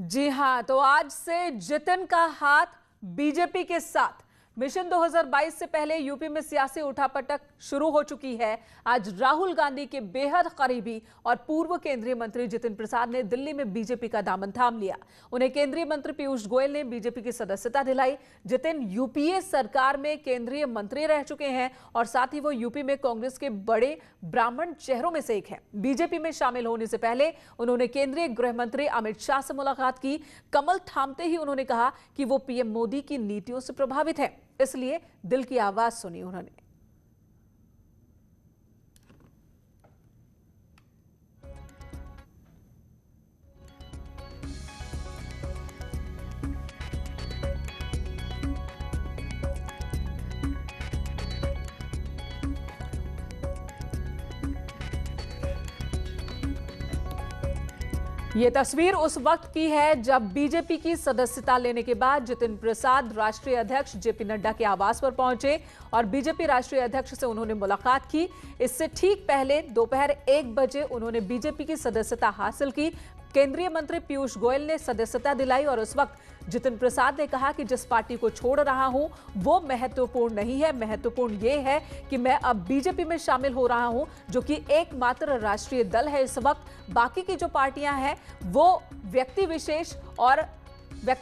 जी हां, तो आज से जितिन का हाथ बीजेपी के साथ। मिशन 2022 से पहले यूपी में सियासी उठापटक शुरू हो चुकी है। आज राहुल गांधी के बेहद करीबी और पूर्व केंद्रीय मंत्री जितिन प्रसाद ने दिल्ली में बीजेपी का दामन थाम लिया। उन्हें केंद्रीय मंत्री पीयूष गोयल ने बीजेपी की सदस्यता दिलाई। जितिन यूपीए सरकार में केंद्रीय मंत्री रह चुके हैं और साथ ही वो यूपी में कांग्रेस के बड़े ब्राह्मण चेहरों में से एक है। बीजेपी में शामिल होने से पहले उन्होंने केंद्रीय गृह मंत्री अमित शाह से मुलाकात की। कमल थामते ही उन्होंने कहा कि वो पीएम मोदी की नीतियों से प्रभावित है, इसलिए दिल की आवाज सुनी उन्होंने। ये तस्वीर उस वक्त की है जब बीजेपी की सदस्यता लेने के बाद जितिन प्रसाद राष्ट्रीय अध्यक्ष जेपी नड्डा के आवास पर पहुंचे और बीजेपी राष्ट्रीय अध्यक्ष से उन्होंने मुलाकात की। इससे ठीक पहले दोपहर 1 बजे उन्होंने बीजेपी की सदस्यता हासिल की। केंद्रीय मंत्री पीयूष गोयल ने सदस्यता दिलाई और उस वक्त जितिन प्रसाद ने कहा कि जिस पार्टी को छोड़ रहा हूं वो महत्वपूर्ण नहीं है, महत्वपूर्ण ये है कि मैं अब बीजेपी में शामिल हो रहा हूं, जो कि एकमात्र राष्ट्रीय दल है इस वक्त। बाकी की जो पार्टियां हैं वो व्यक्ति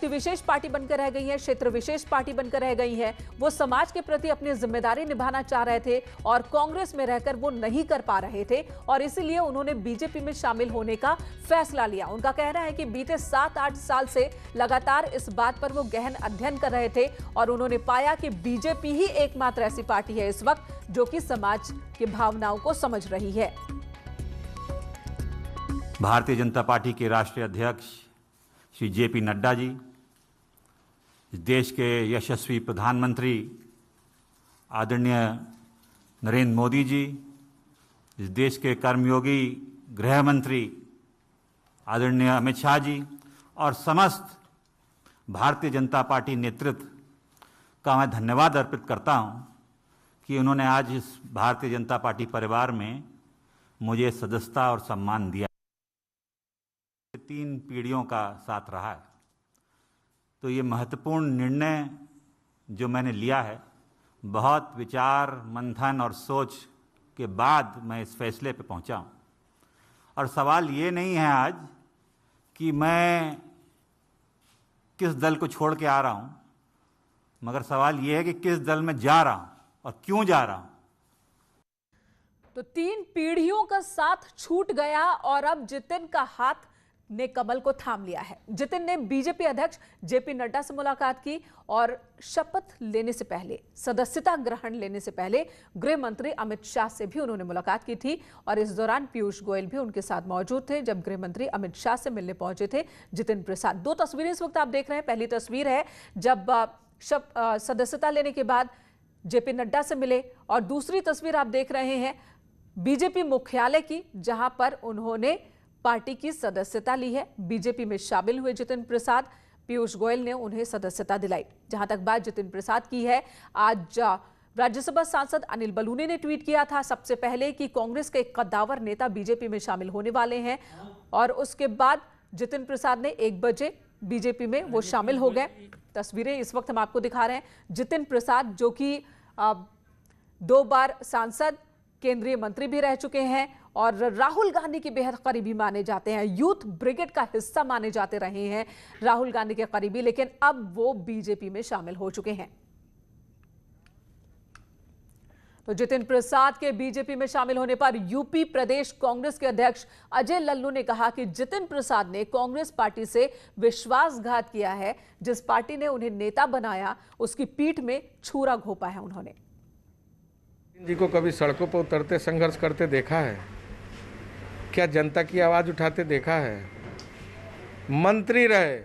विशेष पार्टी बनकर रह गई है, क्षेत्र विशेष पार्टी बनकर रह गई है। वो समाज के प्रति अपनी जिम्मेदारी निभाना चाह रहे थे और कांग्रेस में रहकर वो नहीं कर पा रहे थे और इसीलिए उन्होंने बीजेपी में शामिल होने का फैसला लिया। उनका कहना है कि बीते 7-8 साल से लगातार इस बात पर वो गहन अध्ययन कर रहे थे और उन्होंने पाया कि बीजेपी ही एकमात्र ऐसी पार्टी है इस वक्त जो कि समाज की भावनाओं को समझ रही है। भारतीय जनता पार्टी के राष्ट्रीय अध्यक्ष श्री जेपी नड्डा जी, इस देश के यशस्वी प्रधानमंत्री आदरणीय नरेंद्र मोदी जी, इस देश के कर्मयोगी गृह मंत्री आदरणीय अमित शाह जी और समस्त भारतीय जनता पार्टी नेतृत्व का मैं धन्यवाद अर्पित करता हूं कि उन्होंने आज इस भारतीय जनता पार्टी परिवार में मुझे सदस्यता और सम्मान दिया। 3 पीढ़ियों का साथ रहा है, तो ये महत्वपूर्ण निर्णय जो मैंने लिया है, बहुत विचार मंथन और सोच के बाद मैं इस फैसले पे पहुंचा हूं। और सवाल ये नहीं है आज कि मैं किस दल को छोड़ के आ रहा हूं, मगर सवाल ये है कि किस दल में जा रहा हूं और क्यों जा रहा हूं। तो 3 पीढ़ियों का साथ छूट गया और अब जितिन का हाथ ने कमल को थाम लिया है। जितिन ने बीजेपी अध्यक्ष जेपी नड्डा से मुलाकात की और शपथ लेने से पहले, सदस्यता ग्रहण लेने से पहले गृह मंत्री अमित शाह से भी उन्होंने मुलाकात की थी और इस दौरान पीयूष गोयल भी उनके साथ मौजूद थे जब गृह मंत्री अमित शाह से मिलने पहुंचे थे जितिन प्रसाद। 2 तस्वीरें इस वक्त आप देख रहे हैं। पहली तस्वीर है जब सदस्यता लेने के बाद जेपी नड्डा से मिले और दूसरी तस्वीर आप देख रहे हैं बीजेपी मुख्यालय की, जहां पर उन्होंने पार्टी की सदस्यता ली है। बीजेपी में शामिल हुए जितिन प्रसाद, पीयूष गोयल ने उन्हें सदस्यता दिलाई। जहां तक बात जितिन प्रसाद की है, आज राज्यसभा सांसद अनिल बलूनी ने ट्वीट किया था सबसे पहले कि कांग्रेस के एक कद्दावर नेता बीजेपी में शामिल होने वाले हैं और उसके बाद जितिन प्रसाद ने 1 बजे बीजेपी में वो शामिल हो गए। तस्वीरें इस वक्त हम आपको दिखा रहे हैं। जितिन प्रसाद जो कि 2 बार सांसद, केंद्रीय मंत्री भी रह चुके हैं और राहुल गांधी के बेहद करीबी माने जाते हैं, यूथ ब्रिगेड का हिस्सा माने जाते रहे हैं राहुल गांधी के करीबी, लेकिन अब वो बीजेपी में शामिल हो चुके हैं। तो जितिन प्रसाद के बीजेपी में शामिल होने पर यूपी प्रदेश कांग्रेस के अध्यक्ष अजय लल्लू ने कहा कि जितिन प्रसाद ने कांग्रेस पार्टी से विश्वासघात किया है। जिस पार्टी ने उन्हें नेता बनाया उसकी पीठ में छुरा घोंपा है उन्होंने। जी को कभी सड़कों पर उतरते संघर्ष करते देखा है क्या? जनता की आवाज़ उठाते देखा है? मंत्री रहे,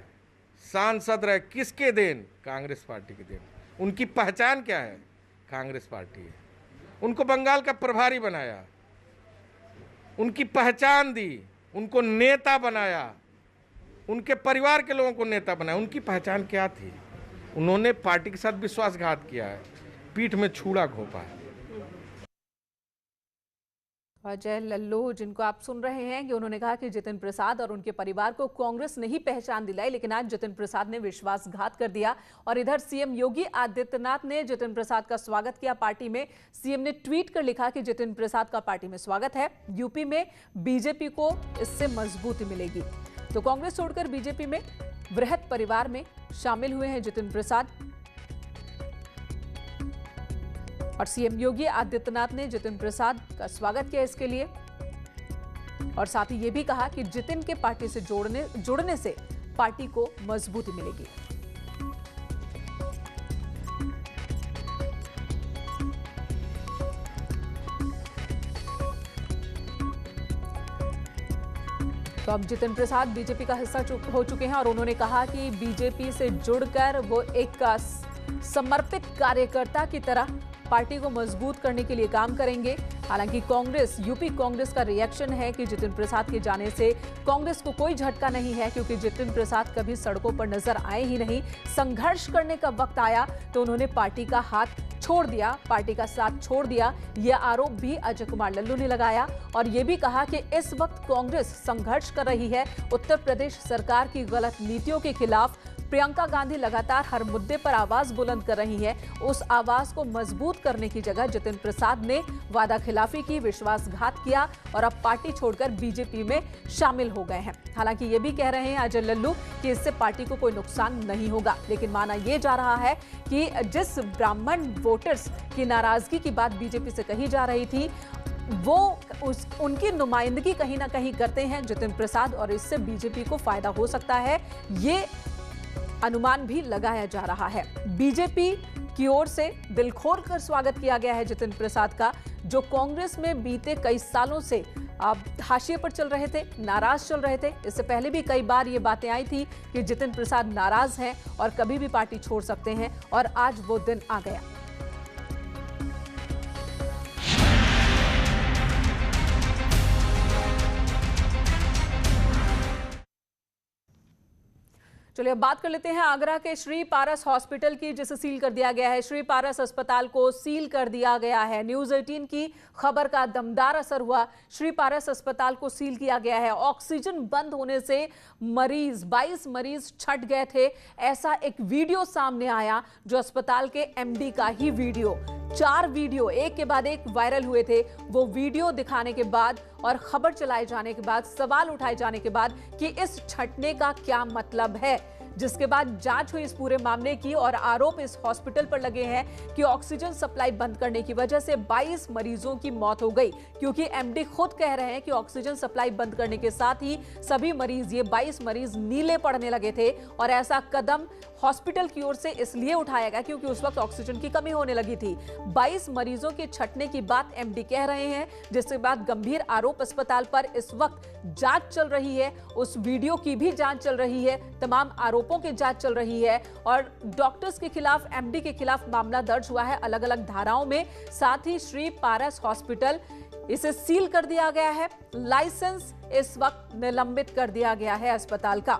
सांसद रहे, किसके देन? कांग्रेस पार्टी की देन। उनकी पहचान क्या है? कांग्रेस पार्टी है। उनको बंगाल का प्रभारी बनाया, उनकी पहचान दी, उनको नेता बनाया, उनके परिवार के लोगों को नेता बनाया। उनकी पहचान क्या थी? उन्होंने पार्टी के साथ विश्वासघात किया है, पीठ में छुरा घोंपा है। अजय लल्लू जिनको आप सुन रहे हैं कि उन्होंने कहा कि जितिन प्रसाद और उनके परिवार को कांग्रेस नहीं पहचान दिलाई, लेकिन आज जितिन प्रसाद ने विश्वासघात कर दिया। और इधर सीएम योगी आदित्यनाथ ने जितिन प्रसाद का स्वागत किया पार्टी में। सीएम ने ट्वीट कर लिखा कि जितिन प्रसाद का पार्टी में स्वागत है, यूपी में बीजेपी को इससे मजबूती मिलेगी। तो कांग्रेस छोड़कर बीजेपी में वृहत परिवार में शामिल हुए हैं जितिन प्रसाद। और सीएम योगी आदित्यनाथ ने जितिन प्रसाद का स्वागत किया इसके लिए, और साथ ही ये भी कहा कि जितिन के पार्टी से जुड़ने से पार्टी को मजबूती मिलेगी। तो अब जितिन प्रसाद बीजेपी का हिस्सा हो चुके हैं और उन्होंने कहा कि बीजेपी से जुड़कर वो एक समर्पित कार्यकर्ता की तरह पार्टी को मजबूत करने के लिए काम करेंगे। हालांकि यूपी कांग्रेस का रिएक्शन है कि जितिन प्रसाद के जाने से कांग्रेस को कोई झटका नहीं है, क्योंकि जितिन प्रसाद कभी सड़कों पर नजर आए ही नहीं। संघर्ष करने का वक्त आया तो उन्होंने पार्टी का हाथ छोड़ दिया, पार्टी का साथ छोड़ दिया। यह आरोप भी अजय कुमार लल्लू ने लगाया और यह भी कहा कि इस वक्त कांग्रेस संघर्ष कर रही है उत्तर प्रदेश सरकार की गलत नीतियों के खिलाफ। प्रियंका गांधी लगातार हर मुद्दे पर आवाज बुलंद कर रही है। उस आवाज को मजबूत करने की जगह जितिन प्रसाद ने वादा खिलाफी की, विश्वासघात किया और अब पार्टी छोड़कर बीजेपी में शामिल हो गए हैं। हालांकि ये भी कह रहे हैं अजय लल्लू कि इससे पार्टी को कोई नुकसान नहीं होगा, लेकिन माना यह जा रहा है कि जिस ब्राह्मण वोटर्स की नाराजगी की बात बीजेपी से कही जा रही थी, वो उनकी नुमाइंदगी कहीं ना कहीं करते हैं जितिन प्रसाद, और इससे बीजेपी को फायदा हो सकता है, ये अनुमान भी लगाया जा रहा है। बीजेपी की ओर से दिल खोल कर स्वागत किया गया है जितिन प्रसाद का, जो कांग्रेस में बीते कई सालों से हाशिए पर चल रहे थे, नाराज चल रहे थे। इससे पहले भी कई बार ये बातें आई थी कि जितिन प्रसाद नाराज हैं और कभी भी पार्टी छोड़ सकते हैं, और आज वो दिन आ गया। चलिए अब बात कर लेते हैं आगरा के श्री पारस हॉस्पिटल की, जिसे सील कर दिया गया है। श्री पारस अस्पताल को सील कर दिया गया है। न्यूज़ 18 की खबर का दमदार असर हुआ। श्री पारस अस्पताल को सील किया गया है। ऑक्सीजन बंद होने से 22 मरीज छट गए थे, ऐसा एक वीडियो सामने आया, जो अस्पताल के एमडी का ही वीडियो। 4 वीडियो एक के बाद एक वायरल हुए थे। वो वीडियो दिखाने के बाद और खबर चलाए जाने के बाद, सवाल उठाए जाने के बाद कि इस छटने का क्या मतलब है, जिसके बाद जांच हुई इस पूरे मामले की और आरोप इस हॉस्पिटल पर लगे हैं कि ऑक्सीजन सप्लाई बंद करने की वजह से 22 मरीजों की मौत हो गई, क्योंकि एमडी खुद कह रहे हैं कि ऑक्सीजन सप्लाई बंद करने के साथ ही सभी मरीज, ये 22 मरीज नीले पड़ने लगे थे। और ऐसा कदम हॉस्पिटल की ओर से इसलिए उठाया गया क्योंकि उस वक्त ऑक्सीजन की कमी होने लगी थी। 22 मरीजों के छटने की बात एमडी कह रहे हैं, जिसके बाद गंभीर आरोप अस्पताल पर इस वक्त जांच चल रही है। उस वीडियो की भी जांच चल रही है, तमाम आरोपों की जांच चल रही है और डॉक्टर्स के खिलाफ, एमडी के खिलाफ मामला दर्ज हुआ है अलग अलग धाराओं में। साथ ही श्री पारस हॉस्पिटल, इसे सील कर दिया गया है। लाइसेंस इस वक्त निलंबित कर दिया गया है अस्पताल का।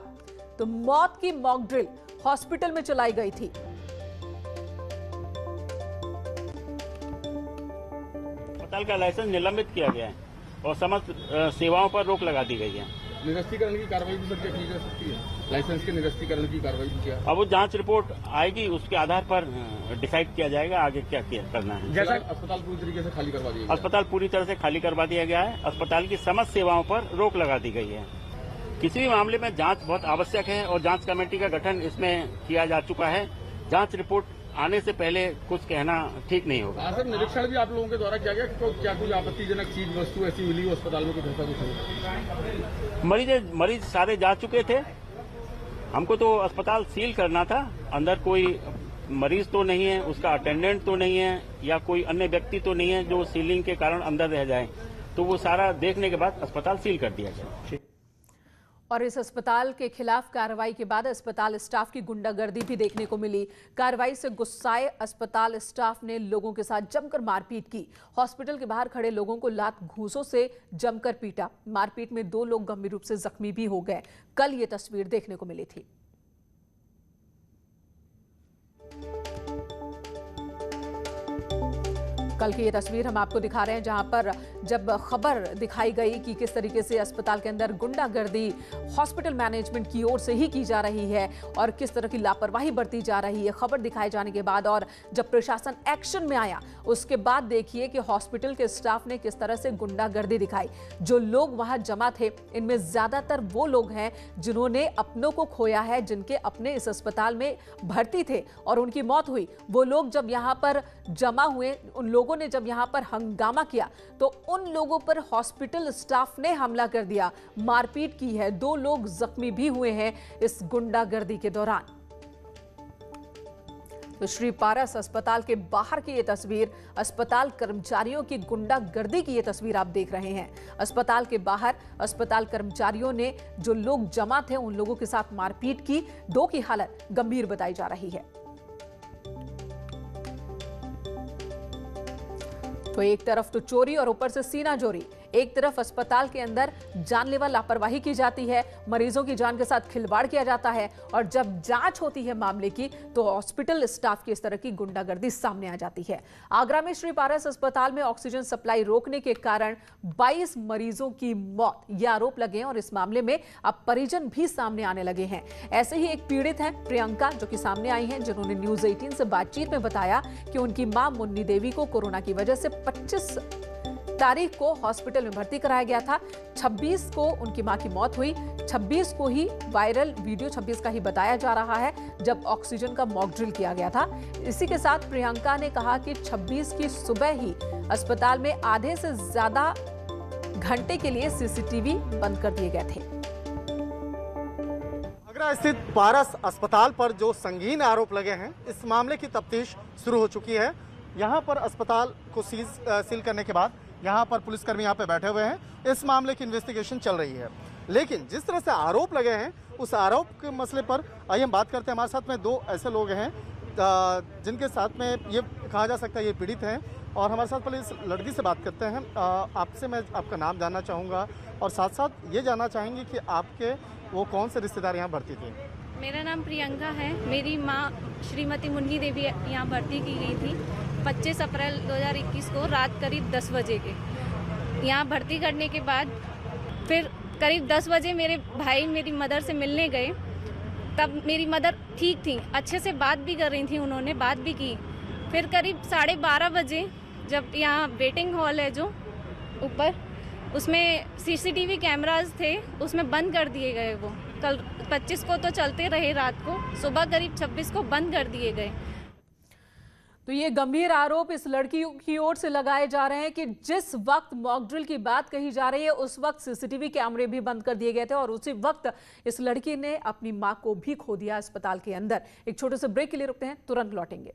तो मौत की मॉक ड्रिल हॉस्पिटल में चलाई गई थी। अस्पताल का लाइसेंस निलंबित किया गया है और समस्त सेवाओं पर रोक लगा दी गई है। निरस्तीकरण की कार्रवाई भी सर क्या की जा सकती है? लाइसेंस के निरस्तीकरण की कार्रवाई भी क्या? अब वो जांच रिपोर्ट आएगी, उसके आधार पर डिसाइड किया जाएगा आगे क्या करना है। जैसा अस्पताल पूरी तरीके से खाली करवा दिया गया। अस्पताल पूरी तरह से खाली करवा दिया गया है। अस्पताल की समस्त सेवाओं पर रोक लगा दी गई है। किसी भी मामले में जांच बहुत आवश्यक है और जांच कमेटी का गठन इसमें किया जा चुका है। जांच रिपोर्ट आने से पहले कुछ कहना ठीक नहीं होगा। सर, निरीक्षण भी आप लोगों के द्वारा किया गया कि क्या कुछ आपत्तिजनक चीज वस्तु ऐसी मिली हो अस्पताल में, कुछ ऐसा कुछ? मरीज सारे जा चुके थे। हमको तो अस्पताल सील करना था। अंदर कोई मरीज तो नहीं है, उसका अटेंडेंट तो नहीं है या कोई अन्य व्यक्ति तो नहीं है जो सीलिंग के कारण अंदर रह जाए। तो वो सारा देखने के बाद अस्पताल सील कर दिया गया। और इस अस्पताल के खिलाफ कार्रवाई के बाद अस्पताल स्टाफ की गुंडागर्दी भी देखने को मिली। कार्रवाई से गुस्साए अस्पताल स्टाफ ने लोगों के साथ जमकर मारपीट की। हॉस्पिटल के बाहर खड़े लोगों को लात घूंसों से जमकर पीटा। मारपीट में 2 लोग गंभीर रूप से जख्मी भी हो गए। कल ये तस्वीर देखने को मिली थी। कल की ये तस्वीर हम आपको दिखा रहे हैं, जहां पर जब खबर दिखाई गई कि किस तरीके से अस्पताल के अंदर गुंडागर्दी हॉस्पिटल मैनेजमेंट की ओर से ही की जा रही है और किस तरह की लापरवाही बरती जा रही है, खबर दिखाए जाने के बाद और जब प्रशासन एक्शन में आया उसके बाद देखिए कि हॉस्पिटल के स्टाफ ने किस तरह से गुंडागर्दी दिखाई। जो लोग वहां जमा थे इनमें ज्यादातर वो लोग हैं जिन्होंने अपनों को खोया है, जिनके अपने इस अस्पताल में भर्ती थे और उनकी मौत हुई। वो लोग जब यहाँ पर जमा हुए, उन लोगों ने जब यहाँ पर हंगामा किया तो उन लोगों पर हॉस्पिटल स्टाफ ने हमला कर दिया, मारपीट की है। 2 लोग जख्मी भी हुए हैं इस गुंडागर्दी के दौरान। तो श्री पारस अस्पताल के बाहर की ये तस्वीर, अस्पताल कर्मचारियों की गुंडागर्दी की ये तस्वीर आप देख रहे हैं। अस्पताल के बाहर अस्पताल कर्मचारियों ने जो लोग जमा थे उन लोगों के साथ मारपीट की। 2 की हालत गंभीर बताई जा रही है। तो एक तरफ तो चोरी और ऊपर से सीना चोरी, एक तरफ अस्पताल के अंदर जानलेवा लापरवाही की जाती है, मरीजों की जान के साथ खिलवाड़ किया जाता है और जब जांच होती है मामले की तो हॉस्पिटल स्टाफ की इस तरह की गुंडागर्दी सामने आ जाती है। आगरा में श्री पारस अस्पताल में ऑक्सीजन सप्लाई रोकने के कारण 22 मरीजों की मौत, ये आरोप लगे हैं और इस मामले में अब परिजन भी सामने आने लगे हैं। ऐसे ही एक पीड़ित हैं प्रियंका, जो कि सामने आई हैं, जिन्होंने न्यूज 18 से बातचीत में बताया कि उनकी मां मुन्नी देवी को कोरोना की वजह से 25 तारीख को हॉस्पिटल में भर्ती कराया गया था। 26 को उनकी मां की मौत हुई। 26 को ही वायरल वीडियो 26 का ही बताया जा रहा है जब ऑक्सीजन का मॉक ड्रिल किया गया था। इसी के साथ प्रियंका ने कहा कि 26 की सुबह ही अस्पताल में आधे से ज्यादा घंटे के लिए सीसीटीवी बंद कर दिए गए थे। आगरा स्थित पारस अस्पताल पर जो संगीन आरोप लगे हैं, इस मामले की तफ्तीश शुरू हो चुकी है। यहाँ पर अस्पताल को सील करने के बाद यहाँ पर पुलिसकर्मी यहाँ पे बैठे हुए हैं। इस मामले की इन्वेस्टिगेशन चल रही है, लेकिन जिस तरह से आरोप लगे हैं उस आरोप के मसले पर आइए हम बात करते हैं। हमारे साथ में 2 ऐसे लोग हैं जिनके साथ में ये कहा जा सकता है ये पीड़ित हैं और हमारे साथ पहले इस लड़की से बात करते हैं। आपसे मैं आपका नाम जानना चाहूँगा और साथ साथ ये जानना चाहेंगे कि आपके वो कौन से रिश्तेदार यहाँ भर्ती थे। मेरा नाम प्रियंका है। मेरी माँ श्रीमती मुन्नी देवी यहाँ भर्ती की गई थी 25 अप्रैल 2021 को रात करीब 10 बजे के। यहाँ भर्ती करने के बाद फिर करीब 10 बजे मेरे भाई मेरी मदर से मिलने गए। तब मेरी मदर ठीक थी, अच्छे से बात भी कर रही थी, उन्होंने बात भी की। फिर करीब 12:30 बजे जब यहाँ वेटिंग हॉल है जो ऊपर, उसमें सीसीटीवी कैमरास थे, उसमें बंद कर दिए गए। वो कल 25 को तो चलते रहे, रात को सुबह करीब 26 को बंद कर दिए गए। तो ये गंभीर आरोप इस लड़की की ओर से लगाए जा रहे हैं कि जिस वक्त मॉक ड्रिल की बात कही जा रही है उस वक्त सीसीटीवी कैमरे भी बंद कर दिए गए थे और उसी वक्त इस लड़की ने अपनी मां को भी खो दिया अस्पताल के अंदर। एक छोटे से ब्रेक के लिए रुकते हैं, तुरंत लौटेंगे।